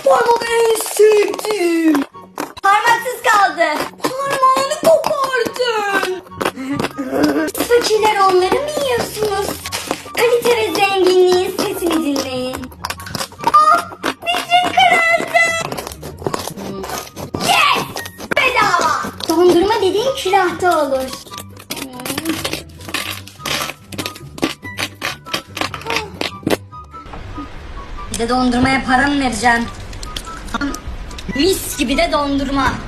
Parmak en sevdiğim. Parmaksız kaldı. Parmağını kopardın. Fakirler onları mı yiyorsunuz? Kalite ve zenginliğin sesini dinleyin. Dişim kırıldı. Yes! Bedava. Dondurma dediğin külahta olur. Bir de dondurmaya para mı vereceğim? Mis gibi de dondurma.